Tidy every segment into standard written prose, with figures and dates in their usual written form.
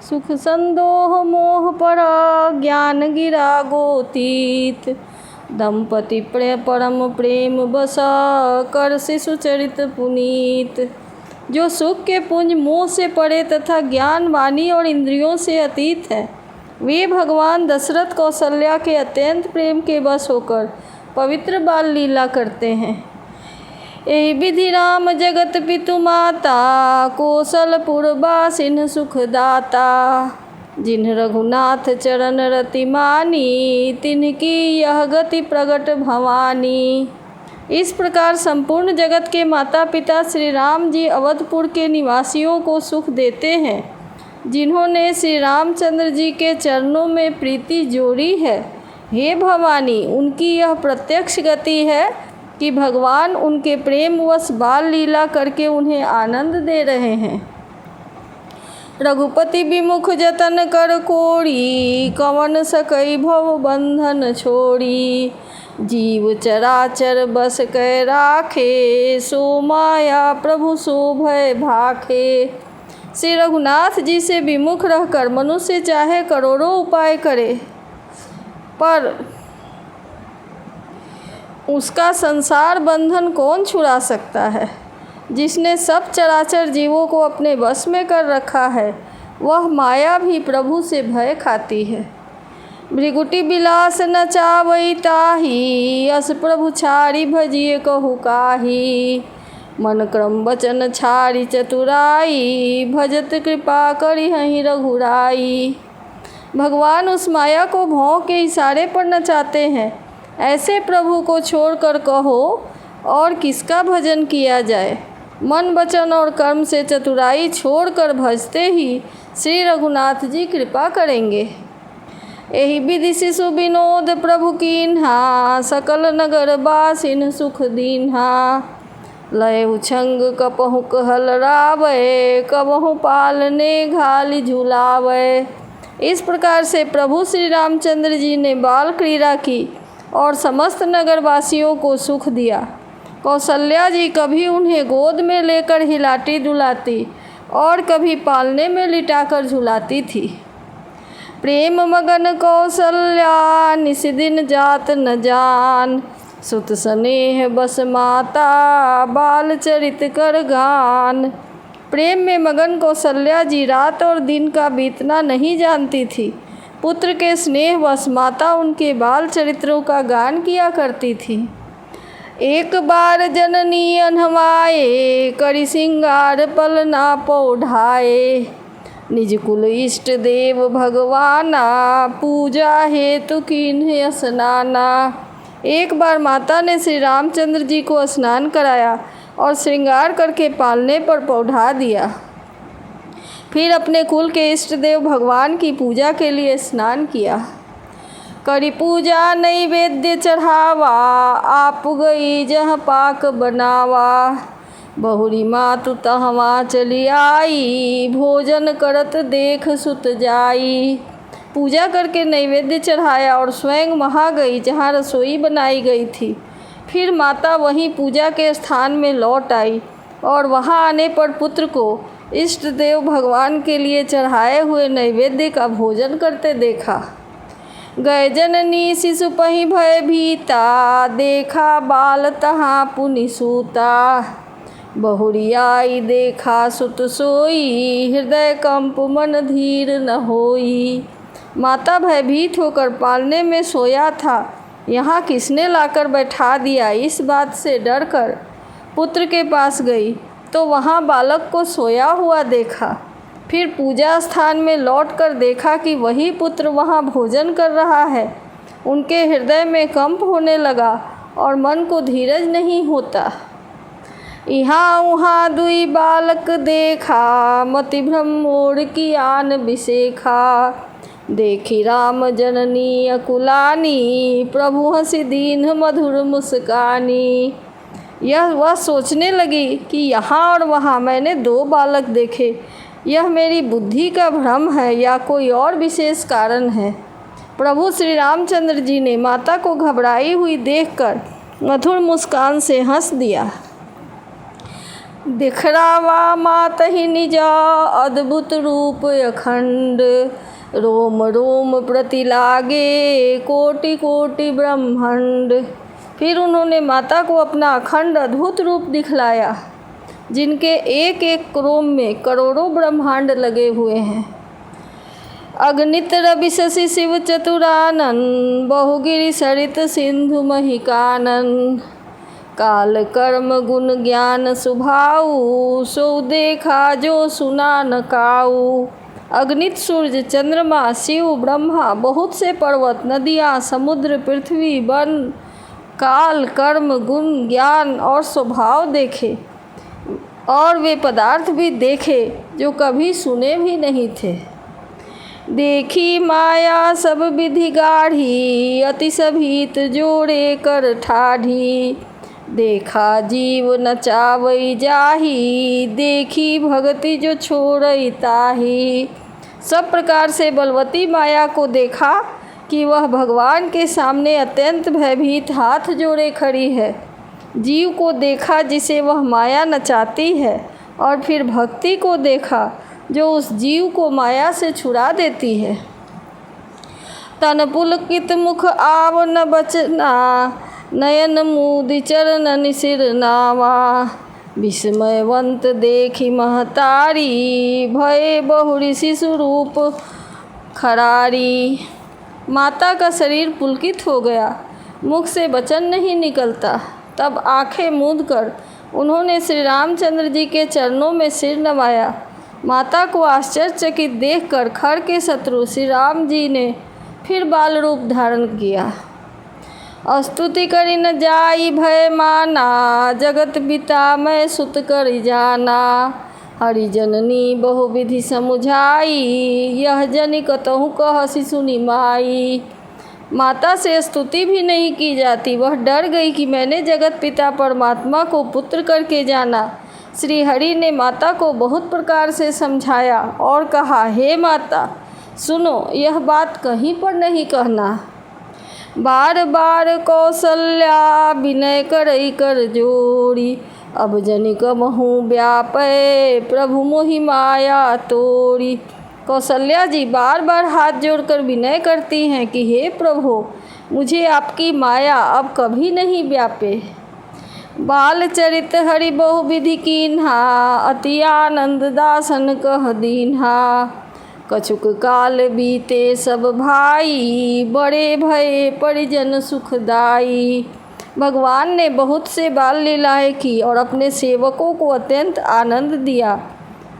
सुख संदोह मोह पर ज्ञान गिरा गोतीत। दंपति परम प्रेम बस कर शिशु चरित पुनीत। जो सुख के पुंज मोह से परे तथा ज्ञान वाणी और इंद्रियों से अतीत है, वे भगवान दशरथ कौशल्या के अत्यंत प्रेम के बस होकर पवित्र बाल लीला करते हैं। यही विधि राम जगत पितु माता, कौशलपुर बासिन सुखदाता। जिन्ह रघुनाथ चरण रति मानी, तिनकी यह गति प्रगट भवानी। इस प्रकार संपूर्ण जगत के माता पिता श्री राम जी अवधपुर के निवासियों को सुख देते हैं। जिन्होंने श्री रामचंद्र जी के चरणों में प्रीति जोड़ी है, हे भवानी, उनकी यह प्रत्यक्ष गति है कि भगवान उनके प्रेमवश बाल लीला करके उन्हें आनंद दे रहे हैं। रघुपति विमुख जतन कर कोड़ी, कवन सकई भव बंधन छोड़ी। जीव चराचर बस कै राखे, सो माया प्रभु सो भय भाखे। श्री रघुनाथ जी से विमुख रहकर मनुष्य चाहे करोड़ों उपाय करे, पर उसका संसार बंधन कौन छुड़ा सकता है। जिसने सब चराचर जीवों को अपने वश में कर रखा है, वह माया भी प्रभु से भय खाती है। भृगुटी बिलास न चावई ताही, अस प्रभु छाड़ी भजिए कहु काही। मन क्रम वचन छाड़ी चतुराई, भजत कृपा करी हहीं रघुराई। भगवान उस माया को भौं के इशारे पर नचाते हैं। ऐसे प्रभु को छोड़कर कहो और किसका भजन किया जाए। मन वचन और कर्म से चतुराई छोड़कर भजते ही श्री रघुनाथ जी कृपा करेंगे। यही विधि शिशु विनोद प्रभु कीन्हा, सकल नगर बासिन सुख दीन्हा। लय उछंग कपहु कहल रावै, कबहु पालने घाली झुलावै। इस प्रकार से प्रभु श्री रामचंद्र जी ने बाल क्रीड़ा की और समस्त नगरवासियों को सुख दिया। कौशल्या जी कभी उन्हें गोद में लेकर हिलाती डुलाती और कभी पालने में लिटाकर झुलाती थी। प्रेम मगन कौशल्या निशिदिन जात न जान, सुत स्नेह बस माता बाल चरित कर गान। प्रेम में मगन कौशल्या जी रात और दिन का बीतना नहीं जानती थी। पुत्र के स्नेह वश माता उनके बाल चरित्रों का गान किया करती थी। एक बार जननी अनहवाए, करी सिंगार पलना पौढ़ाए। निज कुल इष्ट देव भगवाना, पूजा हेतु कीन्ह स्नाना। एक बार माता ने श्री रामचंद्र जी को स्नान कराया और श्रृंगार करके पालने पर पौढ़ा दिया। फिर अपने कुल के इष्ट देव भगवान की पूजा के लिए स्नान किया। करी पूजा नैवेद्य चढ़ावा, आप गई जहाँ पाक बनावा। बहुरी मातु तहवा चली आई, भोजन करत देख सुत जाई। पूजा करके नैवेद्य चढ़ाया और स्वयं वहाँ गई जहाँ रसोई बनाई गई थी। फिर माता वहीं पूजा के स्थान में लौट आई और वहाँ आने पर पुत्र को इष्ट देव भगवान के लिए चढ़ाए हुए नैवेद्य का भोजन करते देखा। गए जननी शिशु पहि भय भीता, देखा बाल तहाँ पुनि सूता। बहुरी आई देखा सुत सोई, हृदय कंप मन धीर न होई। माता भयभीत होकर पालने में सोया था, यहाँ किसने लाकर बैठा दिया, इस बात से डरकर पुत्र के पास गई तो वहाँ बालक को सोया हुआ देखा। फिर पूजा स्थान में लौटकर देखा कि वही पुत्र वहाँ भोजन कर रहा है। उनके हृदय में कंप होने लगा और मन को धीरज नहीं होता। यहाँ उहाँ दुई बालक देखा, मति भ्रम मोड़ की आन बिसेखा। देखी राम जननी अकुलानी, प्रभु हंसी दीन मधुर मुस्कानी। वह सोचने लगी कि यहाँ और वहाँ मैंने दो बालक देखे, यह मेरी बुद्धि का भ्रम है या कोई और विशेष कारण है। प्रभु श्री रामचंद्र जी ने माता को घबराई हुई देखकर मधुर मुस्कान से हंस दिया। दिखरावा मातहि निजा अद्भुत रूप अखंड, रोम रोम प्रति लागे कोटि कोटि ब्रह्मांड। फिर उन्होंने माता को अपना अखंड अद्भुत रूप दिखलाया, जिनके एक एक रोम में करोड़ों ब्रह्मांड लगे हुए हैं। अगणित रवि शशि शिव चतुरानन, बहुगिरि सरित सिंधु महिकानन। काल कर्म गुण ज्ञान सुभाऊ, सो देखा जो सुना न काऊ। अगणित सूर्य, चंद्रमा, शिव, ब्रह्मा, बहुत से पर्वत, नदियाँ, समुद्र, पृथ्वी, वन, काल, कर्म, गुण, ज्ञान और स्वभाव देखे, और वे पदार्थ भी देखे जो कभी सुने भी नहीं थे। देखी माया सब विधि गाढ़ी, अति सभीत जोड़े कर ठाढ़ी। देखा जीव नचावई जाही, देखी भगति जो छोड़ई ताही। सब प्रकार से बलवती माया को देखा कि वह भगवान के सामने अत्यंत भयभीत हाथ जोड़े खड़ी है। जीव को देखा जिसे वह माया नचाती है, और फिर भक्ति को देखा जो उस जीव को माया से छुड़ा देती है। तन पुलकित मुख आव न बचना, नयन मूदि चरणन सिर नावा। विस्मयवंत देखी महतारी, भय बहुरी शिशु रूप खरारी। माता का शरीर पुलकित हो गया, मुख से वचन नहीं निकलता। तब आंखें मूंदकर उन्होंने श्री रामचंद्र जी के चरणों में सिर नवाया। माता को आश्चर्यचकित देखकर खर के शत्रु श्री राम जी ने फिर बाल रूप धारण किया। स्तुति करि न जाई भय माना, जगत पिता मैं सुत कर जाना। हरि जननी बहुविधि समुझाई, यह जनि कतहु कहसि सुनि माई। माता से स्तुति भी नहीं की जाती। वह डर गई कि मैंने जगत पिता परमात्मा को पुत्र करके जाना। श्री हरि ने माता को बहुत प्रकार से समझाया और कहा, हे माता सुनो, यह बात कहीं पर नहीं कहना। बार बार कौशल्या विनय करई कर जोड़ी, अब जनि कबहु व्यापै प्रभु मोहि माया तोड़ी। कौशल्या जी बार बार हाथ जोड़कर विनय करती हैं कि हे प्रभु, मुझे आपकी माया अब कभी नहीं व्यापे। बाल चरित हरि बहुविधि कीन्हा, अति आनंद दासन कह दीन्हा। कछुक काल बीते सब भाई, बड़े भये परिजन सुखदाई। भगवान ने बहुत से बाल लीलाएं की और अपने सेवकों को अत्यंत आनंद दिया।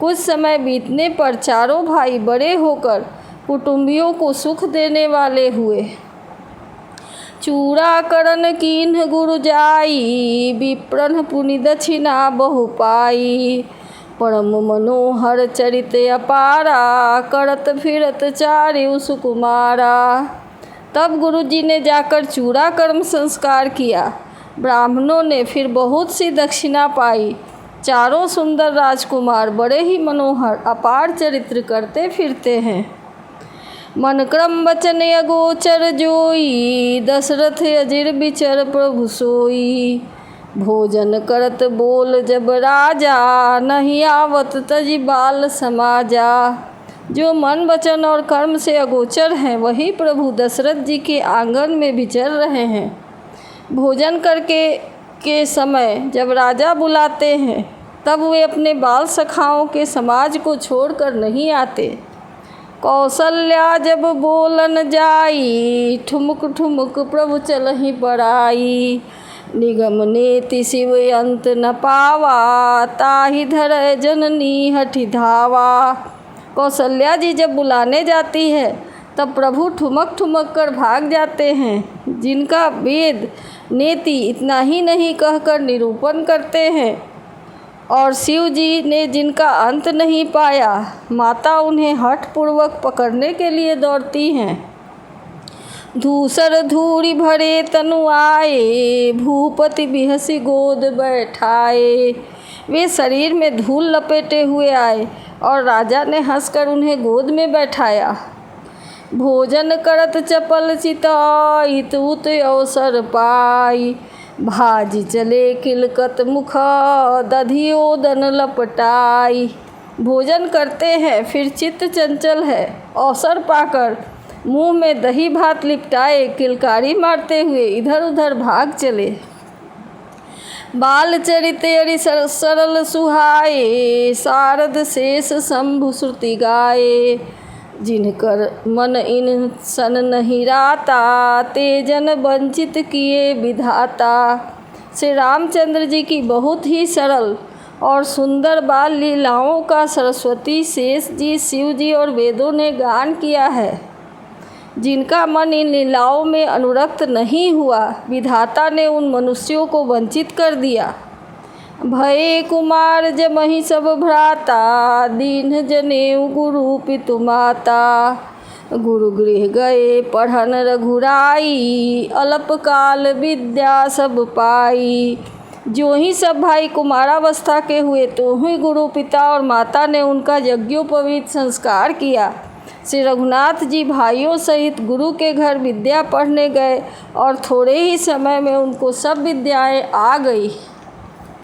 कुछ समय बीतने पर चारों भाई बड़े होकर कुटुंबियों को सुख देने वाले हुए। चूड़ा करण कीन्ह गुरु जाई, विप्रन पुनि दक्षिणा बहु पाई। परम मनोहर चरित अपारा, करत फिरत चार्यु सुकुमारा। तब गुरु जी ने जाकर चूड़ा कर्म संस्कार किया। ब्राह्मणों ने फिर बहुत सी दक्षिणा पाई। चारों सुंदर राजकुमार बड़े ही मनोहर अपार चरित्र करते फिरते हैं। मन क्रम वचन अगोचर जोई, दशरथ अजिर बिचर प्रभु सोई। भोजन करत बोल जब राजा, नहीं आवत तजि बाल समाजा। जो मन वचन और कर्म से अगोचर हैं, वही प्रभु दशरथ जी के आंगन में विचर रहे हैं। भोजन करके के समय जब राजा बुलाते हैं, तब वे अपने बाल सखाओं के समाज को छोड़कर नहीं आते। कौशल्या जब बोलन जाई, ठुमुक ठुमुक प्रभु चलहि पराई। निगम नेति शिव अंत न पावा, ताहि धरय जननी हठि धावा। कौशल्या जी जब बुलाने जाती है, तब प्रभु ठुमक ठुमक कर भाग जाते हैं। जिनका वेद नेति इतना ही नहीं कहकर निरूपण करते हैं, और शिव जी ने जिनका अंत नहीं पाया, माता उन्हें हठपूर्वक पकड़ने के लिए दौड़ती हैं। धूसर धूरी भरे तनु आए, भूपति बिहसी गोद बैठाए। वे शरीर में धूल लपेटे हुए आए और राजा ने हंसकर उन्हें गोद में बैठाया। भोजन करत चपल चिताई, तूत अवसर पाई। भाजी चले किलकत मुख दधियोदन लपटाई। भोजन करते हैं फिर चित्त चंचल है, अवसर पाकर मुंह में दही भात लिपटाए किलकारी मारते हुए इधर उधर भाग चले। बाल चरितेरि सरल सुहाए शारद शेष शंभु श्रुति गाए। जिनकर मन इन सन नहीं राता तेजन वंचित किए विधाता। श्री रामचंद्र जी की बहुत ही सरल और सुंदर बाल लीलाओं का सरस्वती, शेष जी, शिव जी और वेदों ने गान किया है। जिनका मन इन लीलाओं में अनुरक्त नहीं हुआ, विधाता ने उन मनुष्यों को वंचित कर दिया। भये कुमार जमहि सब भ्राता दीन जनेऊ गुरु पितु माता। गुरु गृह गए पढ़न रघुराई अल्पकाल विद्या सब पाई। जो ही सब भाई कुमारावस्था के हुए तो ही गुरु पिता और माता ने उनका यज्ञोपवीत संस्कार किया। श्री रघुनाथ जी भाइयों सहित गुरु के घर विद्या पढ़ने गए और थोड़े ही समय में उनको सब विद्याएं आ गई।